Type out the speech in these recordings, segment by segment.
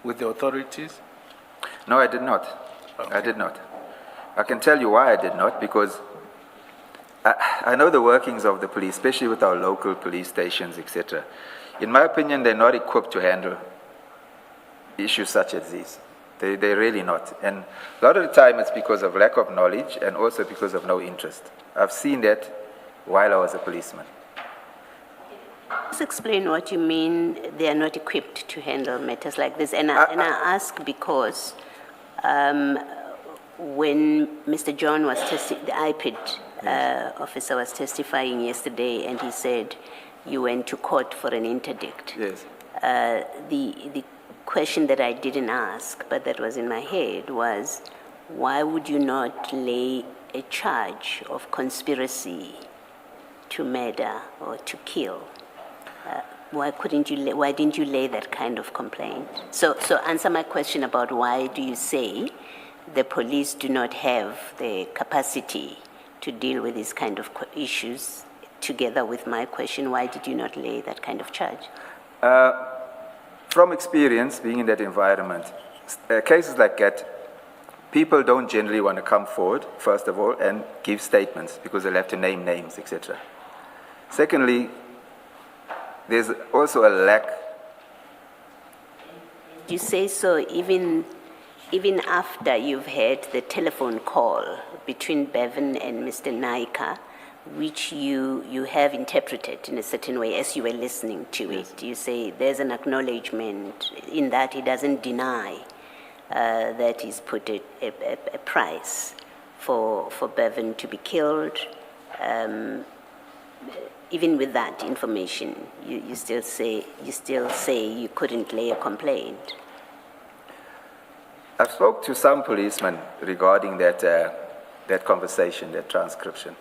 with the authorities? No, I did not. Okay. I did not. I can tell you why I did not, because I know the workings of the police, especially with our local police stations, etc. In my opinion, they're not equipped to handle issues such as these. They're really not. And a lot of the time it's because of lack of knowledge and also because of no interest. I've seen that while I was a policeman. Just explain what you mean they are not equipped to handle matters like this. And I ask because when Mr. John was the IPID officer was testifying yesterday, and he said you went to court for an interdict. Yes. The question that I didn't ask, but that was in my head, was why would you not lay a charge of conspiracy to murder or to kill? Why didn't you lay that kind of complaint? So answer my question about why do you say the police do not have the capacity to deal with these kind of issues, together with my question, why did you not lay that kind of charge? From experience, being in that environment, cases like that, people don't generally want to come forward, first of all, and give statements because they'll have to name names, etc. Secondly, there's also a lack. You say so even after you've had the telephone call between Bevan and Mr. Naika, which you have interpreted in a certain way as you were listening to it. You say there's an acknowledgement in that he doesn't deny that he's put a price for Bevan to be killed. Even with that information, you still say you couldn't lay a complaint. I've spoke to some policemen regarding that conversation, that transcription.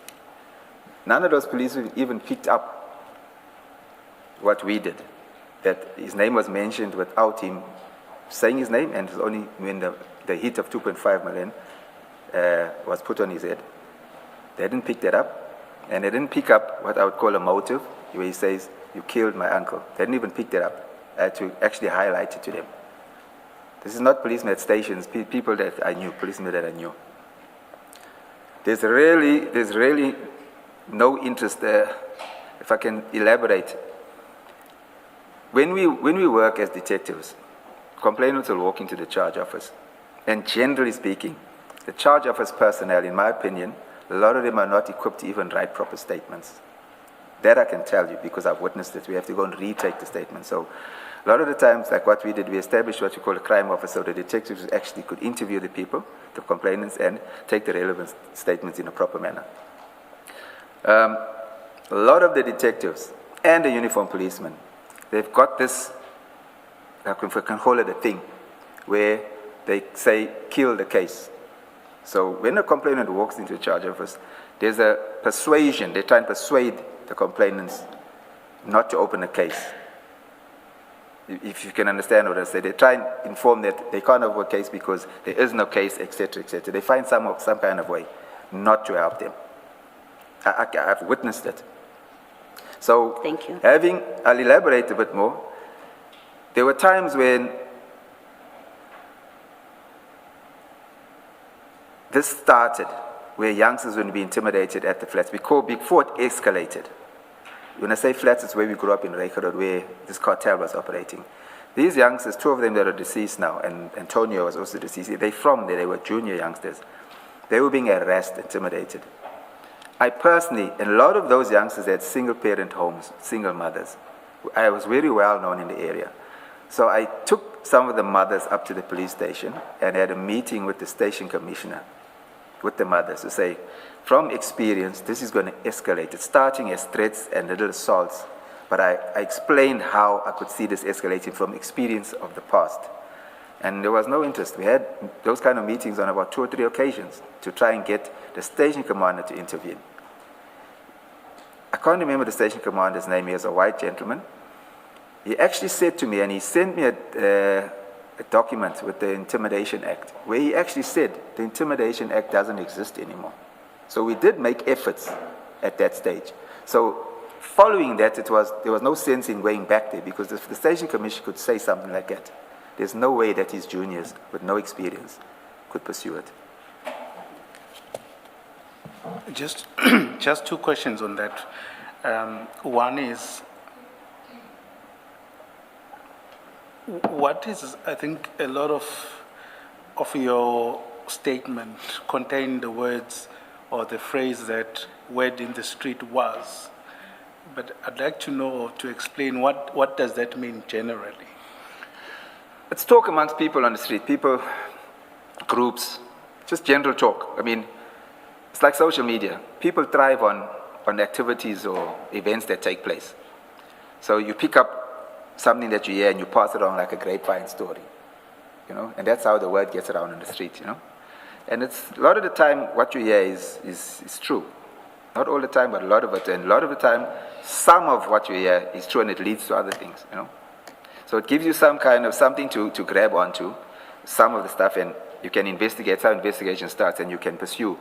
None of those police even picked up what we did, that his name was mentioned without him saying his name, and it was only when the hit of 2.5 million was put on his head. They didn't pick that up, and they didn't pick up what I would call a motive, where he says, you killed my uncle. They didn't even pick that up. I had to actually highlight it to them. This is not policemen at stations, people that I knew, policemen that I knew. There's really no interest there. If I can elaborate. When we work as detectives, complainants will walk into the charge office. And generally speaking, the charge office personnel, in my opinion, a lot of them are not equipped to even write proper statements. That I can tell you because I've witnessed it. We have to go and retake the statement. So a lot of the times, like what we did, we established what we call a crime office, so the detectives actually could interview the people, the complainants, and take the relevant statements in a proper manner. A lot of the detectives and the uniformed policemen, they've got this, if I can call it a thing, where they say, kill the case. So when a complainant walks into a charge office, there's a persuasion. They try and persuade the complainants not to open a case. If you can understand what I say, they try and inform that they can't open a case because there is no case, etc., etc. They find some kind of way not to help them. I've witnessed it. So, thank you. I'll elaborate a bit more. There were times when this started, where youngsters would be intimidated at the flats before it escalated. When I say flats, it's where we grew up in Reykjavik, where this cartel was operating. These youngsters, two of them that are deceased now, and Antonio was also deceased, they're from there, they were junior youngsters. They were being harassed, intimidated. I personally, and a lot of those youngsters had single-parent homes, single mothers. I was very well known in the area. So I took some of the mothers up to the police station and had a meeting with the station commissioner, with the mothers, to say, from experience, this is going to escalate. It's starting as threats and little assaults, but I explained how I could see this escalating from experience of the past. And there was no interest. We had those kind of meetings on about 2 or 3 occasions to try and get the station commander to intervene. I can't remember the station commander's name. He was a white gentleman. He actually said to me, and he sent me a document with the Intimidation Act, where he actually said the Intimidation Act doesn't exist anymore. So we did make efforts at that stage. So following that, there was no sense in going back there, because the station commission could say something like that. there's no way that his juniors with no experience could pursue it. Just, just two questions on that. One is, what is, I think, a lot of your statement contain the words or the phrase that word in the street was. But I'd like to know, to explain, what does that mean generally? It's talk amongst people on the street, people, groups, just general talk. I mean, it's like social media. People thrive on activities or events that take place. So you pick up something that you hear and you pass it on like a grapevine story, you know, and that's how the word gets around in the street, you know. And it's a lot of the time what you hear is true. Not all the time, but a lot of it. And a lot of the time, some of what you hear is true and it leads to other things, you know. So it gives you some kind of something to grab onto, some of the stuff, and you can investigate. How investigation starts, and you can pursue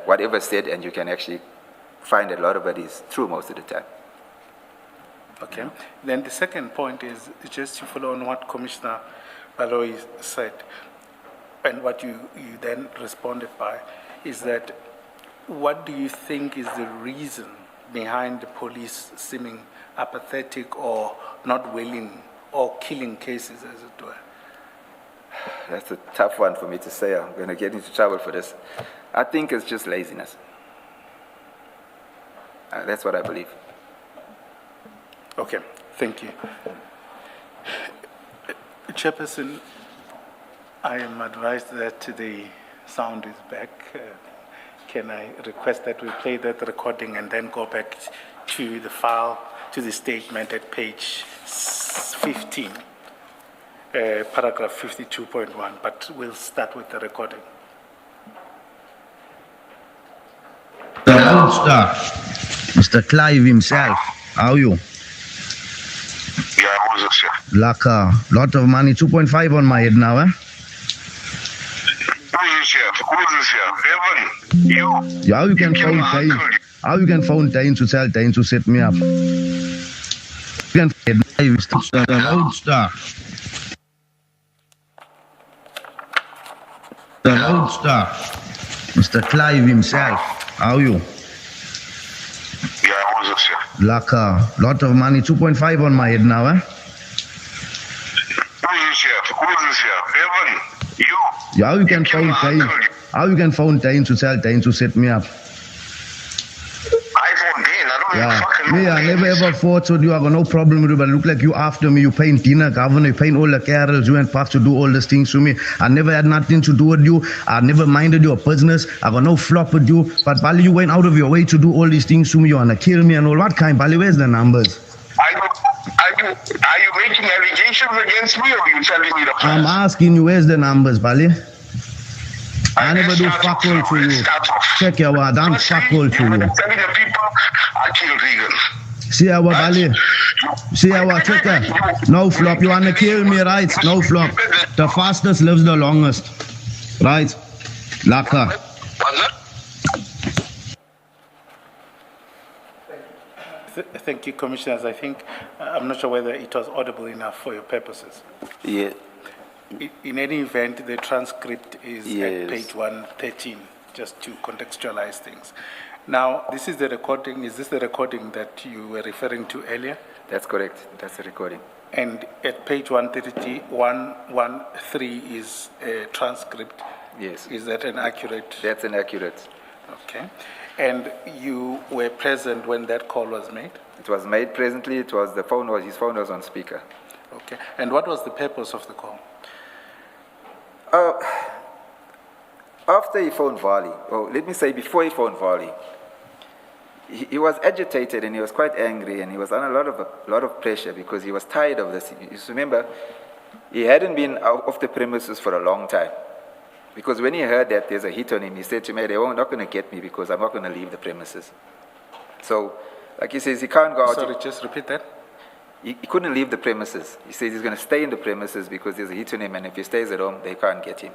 whatever is said, and you can actually find a lot of it is true most of the time. Okay. Then the second point is just to follow on what Commissioner Baloyi said, and what you then responded by, is that what do you think is the reason behind the police seeming apathetic or not willing or killing cases, as it were? That's a tough one for me to say. I'm going to get into trouble for this. I think it's just laziness. That's what I believe. Okay, thank you. Chairperson, I am advised that the sound is back. Can I request that we play that recording and then go back to the file, to the statement at page 15, paragraph 52.1, but we'll start with the recording. The roadster, Mr. Clive himself. How are you? Yeah, Moses, yeah. Like a lot of money, 2.5 on my head now, eh? Moses, yeah. Moses, yeah. Evan, you. Yeah, how you can you phone my Dane? uncle. How you can phone Dane to tell Dane to set me up? You can phone Dane, Mr. Roadster. The roadster, Mr. Clive himself. How are you? Yeah, Moses, yeah. Like a lot of money, 2.5 on my head now, eh? Moses, yeah. Moses, yeah. Evan, you. Yeah, how you can you phone my Dane? uncle. How you can phone Dane to tell Dane to set me up? iPhone Dane, I don't even Yeah, fucking me, know. I Dane never is. ever fought with you. I got no problem with you, but look like you after me. You paying dinner, governor, you paying all the carols. You went back to do all these things to me. I never had nothing to do with you. I never minded your business. I got no flop with you. But Bali, you went out of your way to do all these things to me. You wanna kill me and all. What kind, Bali? Where's the numbers? Are you making allegations against me, or are you telling me the facts? I'm asking you, where's the numbers, Bali? I never do Let's fuck start all off to now. you. Let's start off. Check your word. I'm Firstly, fuck all to you were you. telling the people I killed Regan. See our Bali. See our checker. No flop. You wanna kill me, right? No flop. The fastest lives the longest. Right? Laka. Was it? Thank you, Commissioners. I think, I'm not sure whether it was audible enough for your purposes. Yeah. In any event, the transcript is Yes. at page 113, just to contextualize things. Now, this is the recording. Is this the recording that you were referring to earlier? That's correct. That's the recording. And at page 130, 113 is a transcript. Yes. Is that an accurate? That's inaccurate. Okay. And you were present when that call was made? It was made presently. It was his phone was on speaker. Okay. And what was the purpose of the call? After he phoned Vali, or let me say before he phoned Vali, he was agitated and he was quite angry and he was under a lot of pressure because he was tired of this. You remember, he hadn't been out of the premises for a long time. Because when he heard that there's a hit on him, he said to me, they're not going to get me because I'm not going to leave the premises. So, like he says, he can't go out. Sorry, just repeat that. He couldn't leave the premises. He says he's going to stay in the premises because there's a hit on him, and if he stays at home, they can't get him.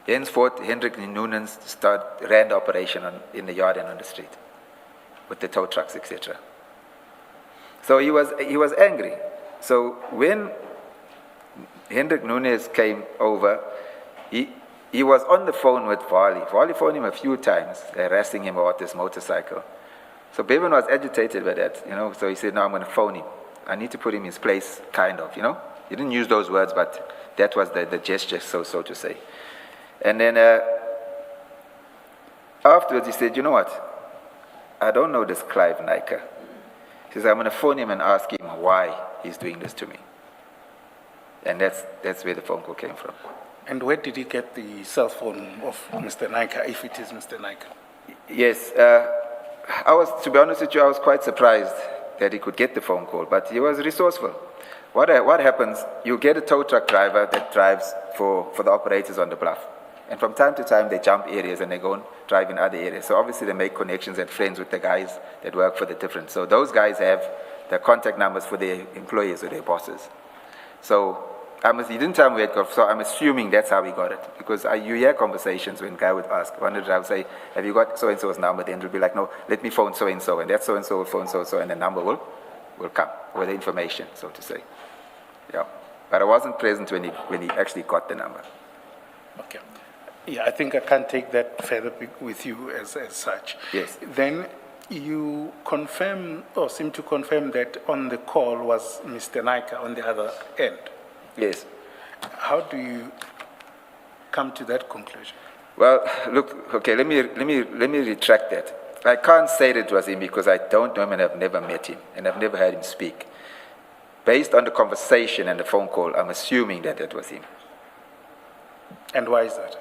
Henceforth, Hendrik Noonan ran the operation in the yard and on the street with the tow trucks, etc. So he was angry. So when Hendrik Nunes came over. He was on the phone with Wally. Wally phoned him a few times, harassing him about this motorcycle. So Bevan was agitated by that, so he said, no, I'm going to phone him. I need to put him in his place, kind of, He didn't use those words, but that was the gesture, so to say. And then afterwards he said, you know what? I don't know this Clive Nyker. He says, I'm going to phone him and ask him why he's doing this to me. And that's where the phone call came from. And where did he get the cell phone of Mr. Nyker, if it is Mr. Nyker? Yes, to be honest with you, I was quite surprised that he could get the phone call, but he was resourceful. What happens, you get a tow truck driver that drives for the operators on the bluff. And from time to time, they jump areas and they go and drive in other areas. So obviously, they make connections and friends with the guys that work for the different. So those guys have the contact numbers for their employees or their bosses. So he didn't tell me where it got, so I'm assuming that's how he got it. Because you hear conversations when a guy would ask, one of the drivers say, have you got so-and-so's number? Then it'll be like, no, let me phone so-and-so, and that so-and-so will phone so-and-so, and the number will come, with the information, so to say. Yeah. But I wasn't present when he actually got the number. Okay. Yeah, I think I can't take that further with you as such. Yes. Then you confirm, or seem to confirm, that on the call was Mr. Nyker on the other end. Yes. How do you come to that conclusion? Well, look, okay, let me retract that. I can't say that it was him because I don't know him and I've never met him and I've never heard him speak. Based on the conversation and the phone call, I'm assuming that it was him. And why is that?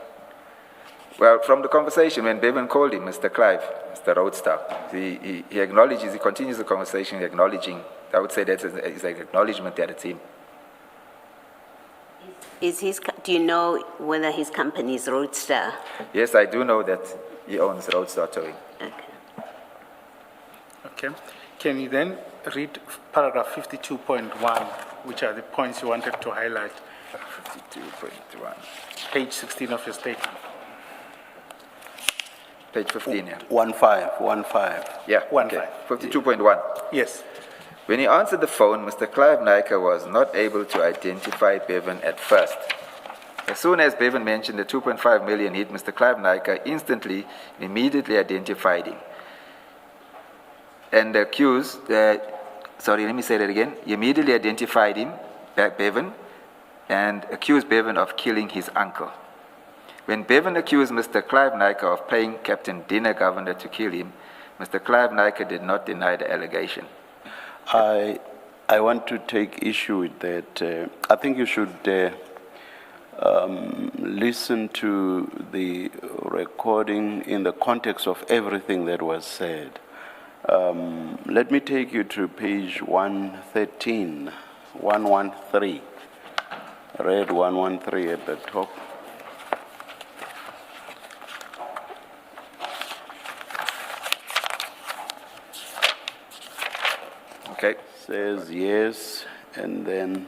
Well, from the conversation, when Bevan called him, Mr. Clive, Mr. Roadster, he acknowledges, he continues the conversation acknowledging, I would say that's an acknowledgement that it's him. Do you know whether his company is Roadster? Yes, I do know that he owns Roadster Towing. Okay. Okay. Can you then read paragraph 52.1, which are the points you wanted to highlight? 52.1. Page 16 of your statement. Page 15, yeah. 15. Yeah, 15. 52.1. Yes. When he answered the phone, Mr. Clive Nyker was not able to identify Bevan at first. As soon as Bevan mentioned the 2.5 million hit, Mr. Clive Nyker immediately identified him. And accused, he immediately identified him, Bevan, and accused Bevan of killing his uncle. When Bevan accused Mr. Clive Nyker of paying Captain Dina Governor to kill him, Mr. Clive Nyker did not deny the allegation. I want to take issue with that. I think you should listen to the recording in the context of everything that was said. Let me take you to page 113, 113. I read 113 at the top. Okay. Says yes, and then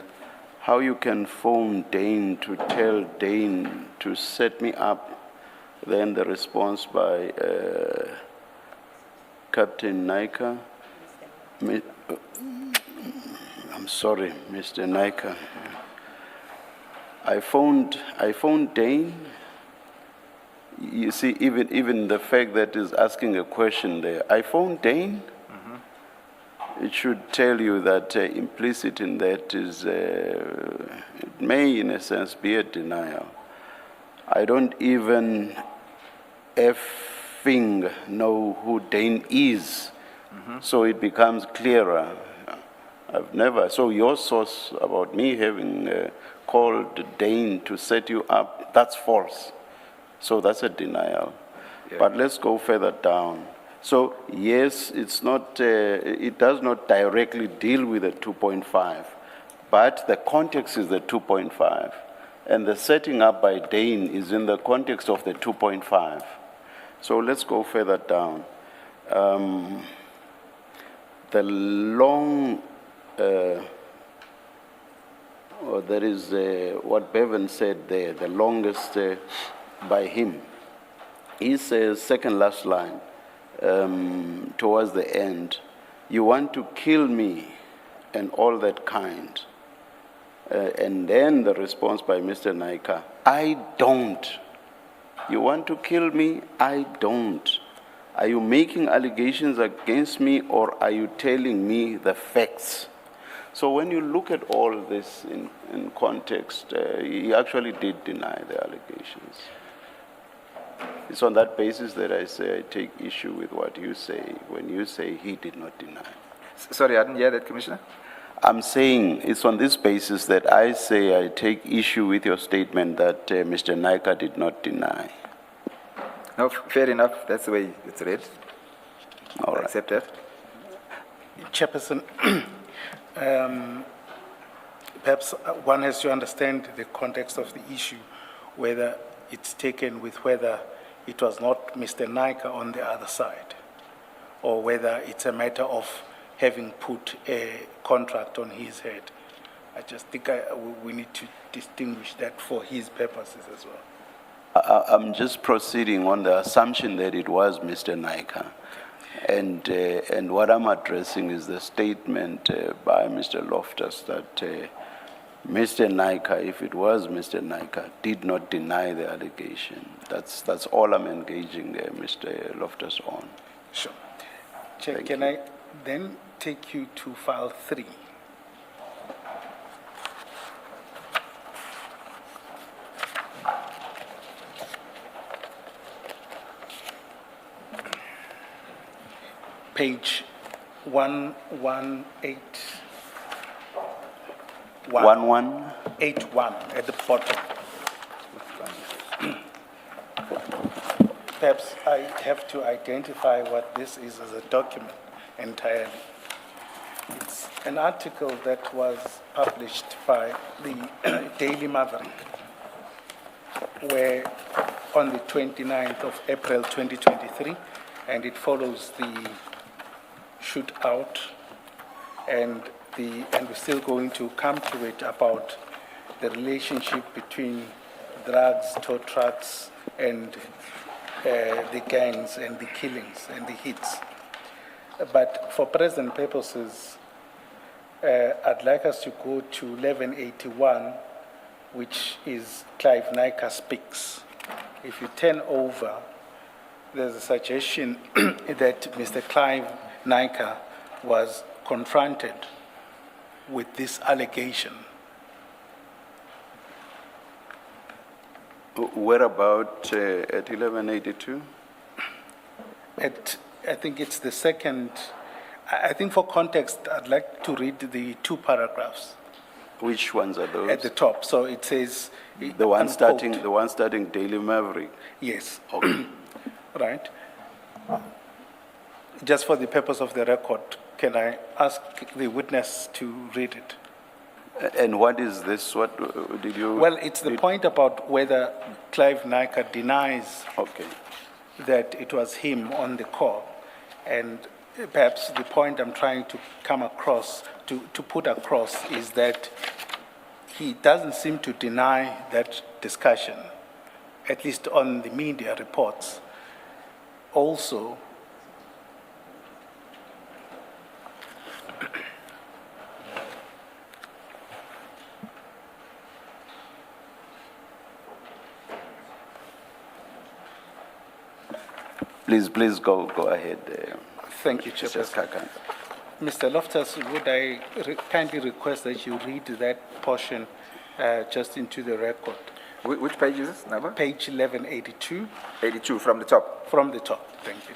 how you can phone Dane to tell Dane to set me up. Then the response by Captain Nyker. I'm sorry, Mr. Nyker. I phoned Dane. You see, even the fact that he's asking a question there. I phoned Dane. It should tell you that implicit in that is, it may in a sense be a denial. I don't even effing know who Dane is, so it becomes clearer. So your source about me having called Dane to set you up, that's false. So that's a denial. Yeah. But let's go further down. So yes, it's not. It does not directly deal with the 2.5, but the context is the 2.5, and the setting up by Dane is in the context of the 2.5. So let's go further down. The long, there is what Bevan said there. The longest by him. He says second last line. Towards the end, you want to kill me and all that kind. And then the response by Mr. Naika, I don't. You want to kill me? I don't. Are you making allegations against me or are you telling me the facts? So when you look at all this in context, he actually did deny the allegations. It's on that basis that I say I take issue with what you say when you say he did not deny. Sorry, I didn't hear that, Commissioner. I'm saying it's on this basis that I say I take issue with your statement that Mr. Naika did not deny. No, fair enough. That's the way it's read. All right. Accept that. Chairperson, perhaps one has to understand the context of the issue, whether it's taken with whether it was not Mr. Naika on the other side, or whether it's a matter of having put a contract on his head. I just think we need to distinguish that for his purposes as well. I'm just proceeding on the assumption that it was Mr. Naika. And what I'm addressing is the statement by Mr. Loftus that Mr. Naika, if it was Mr. Naika, did not deny the allegation. That's all I'm engaging Mr. Loftus on. Sure. Chair, can I then take you to file 3? Page 118. 1181 at the bottom. Perhaps I have to identify what this is as a document entirely. It's an article that was published by the Daily Maverick, where on the 29th of April 2023, and it follows the shootout, and we're still going to come to it about the relationship between drugs, tow trucks, and the gangs and the killings and the hits. But for present purposes, I'd like us to go to 1181, which is Clive Naika Speaks. If you turn over, there's a suggestion that Mr. Clive Naika was confronted with this allegation. Where about at 1182? I think it's the second. I think for context, I'd like to read the 2 paragraphs Which ones are those? at the top. So it says, The one unquote, starting Daily Maverick. Yes. Okay. Right. Just for the purpose of the record, can I ask the witness to read it? And what is this? What did you? Well, it's the point about whether Clive Naika denies Okay. that it was him on the call. And perhaps the point I'm trying to come across, to put across, is that he doesn't seem to deny that discussion, at least on the media reports. Also, Please go ahead. thank you, Mr. Chairperson. Skaka. Mr. Loftus, would I kindly request that you read that portion just into the record? Which page is this number? Page 1182, 82 from the top. from the top. Thank you.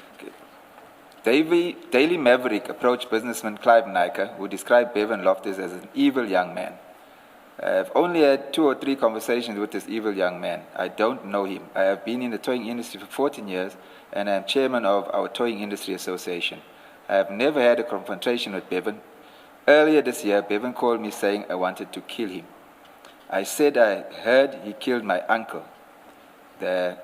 Daily Maverick approached businessman Clive Naika, who described Bevan Loftus as an evil young man. I've only had 2 or 3 conversations with this evil young man. I don't know him. I have been in the towing industry for 14 years, and I am chairman of our Towing Industry Association. I have never had a confrontation with Bevan. Earlier this year, Bevan called me saying I wanted to kill him. I said I heard he killed my uncle, the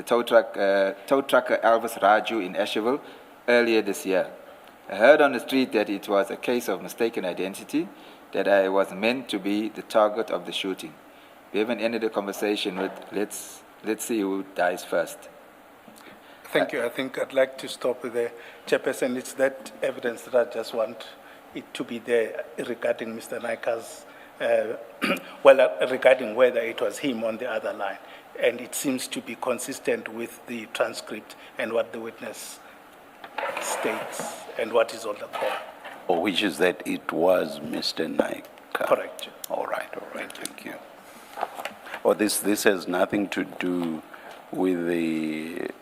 tow trucker Elvis Raju in Asherville, earlier this year. I heard on the street that it was a case of mistaken identity, that I was meant to be the target of the shooting. Bevan ended the conversation with, let's see who dies first. Thank you. I think I'd like to stop with the Chairperson. It's that evidence that I just want it to be there regarding Mr. Naika's regarding whether it was him on the other line. And it seems to be consistent with the transcript and what the witness states and what is on the call. Or which is that it was Mr. Naika? Correct. All right, thank you. Or this has nothing to do with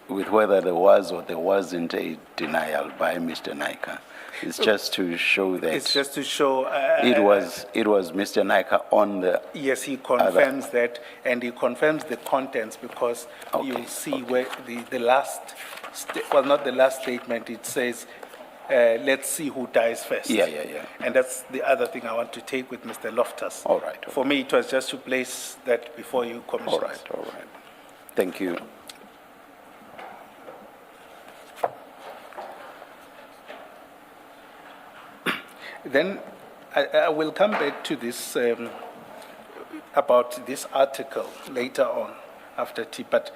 whether there was or there wasn't a denial by Mr. Naika. It's just to show that It's just to show. it was Mr. Naika on the. Yes, he confirms that, and he confirms the contents because you'll see where the last, not the last statement, it says, let's see who dies first. Yeah. And that's the other thing I want to take with Mr. Loftus. All right. For me, it was just to place that before you, Commissioner. All right. Thank you. Then I will come back to this about this article later on after tea, but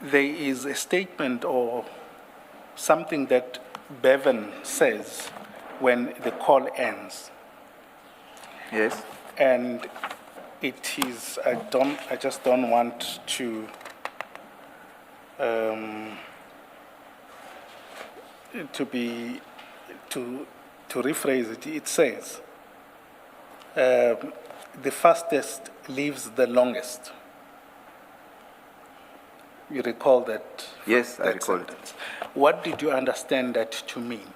there is a statement or something that Bevan says when the call ends. Yes. And it is, I just don't want to rephrase it. It says, the fastest lives the longest. You recall that? Yes, I that recall it. sentence. What did you understand that to mean?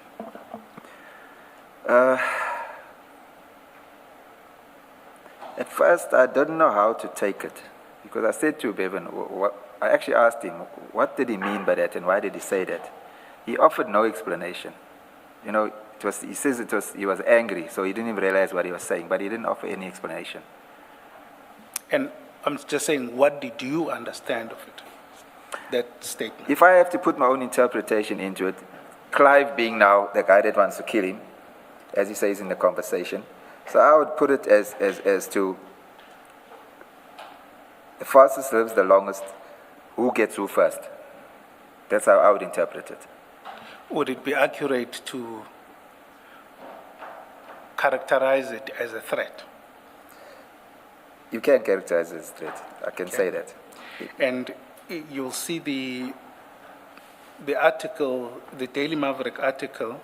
At first, I didn't know how to take it because I said to Bevan, I actually asked him, what did he mean by that and why did he say that? He offered no explanation. You know, he says he was angry, so he didn't even realize what he was saying, but he didn't offer any explanation. And I'm just saying, what did you understand of it, that statement? If I have to put my own interpretation into it, Clive being now the guy that wants to kill him, as he says in the conversation, so I would put it as to the fastest lives the longest, who gets who first. That's how I would interpret it. Would it be accurate to characterize it as a threat? You can characterize it as a threat. I can say that. And you'll see the article, the Daily Maverick article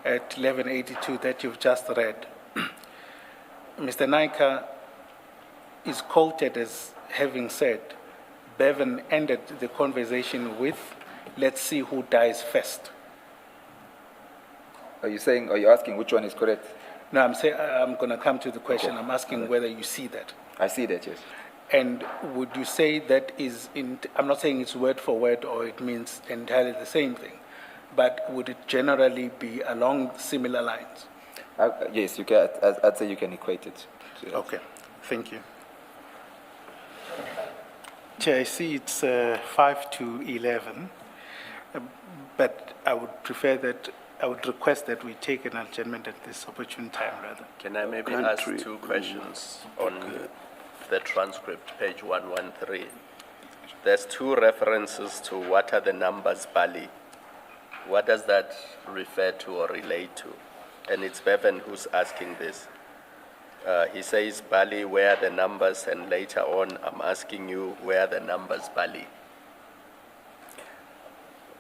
at 1182 that you've just read. Mr. Naika is quoted as having said, Bevan ended the conversation with, let's see who dies first. Are you asking which one is correct? No, I'm going to come to the question. Okay. I'm asking whether you see that. I see that, yes. And would you say that is, I'm not saying it's word for word or it means entirely the same thing, but would it generally be along similar lines? Yes, you can. I'd say you can equate it. Okay, thank you. Chair, I see it's 5 to 11, but I would request that we take an adjournment at this opportune time, rather. Can I maybe ask two questions on the transcript, page 113? There's two references to what are the numbers, Bali. What does that refer to or relate to? And it's Bevan who's asking this. He says, Bali, where are the numbers? And later on, I'm asking you, where are the numbers, Bali?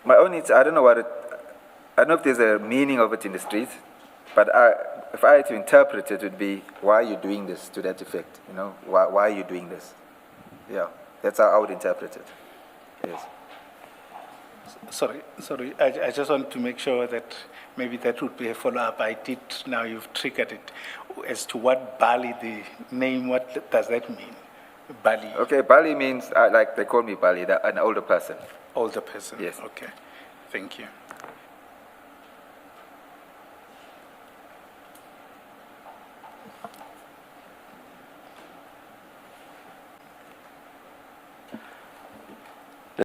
My own, I don't know if there's a meaning of it in the street, but if I had to interpret it, it would be, why are you doing this to that effect? You know, why are you doing this? Yeah, that's how I would interpret it. Yes. Sorry, I just want to make sure that maybe that would be a follow-up. Now you've triggered it. As to what Bali, the name, what does that mean? Bali? Okay, Bali means, like they call me Bali, an older person. Older person? Yes. Okay, thank you.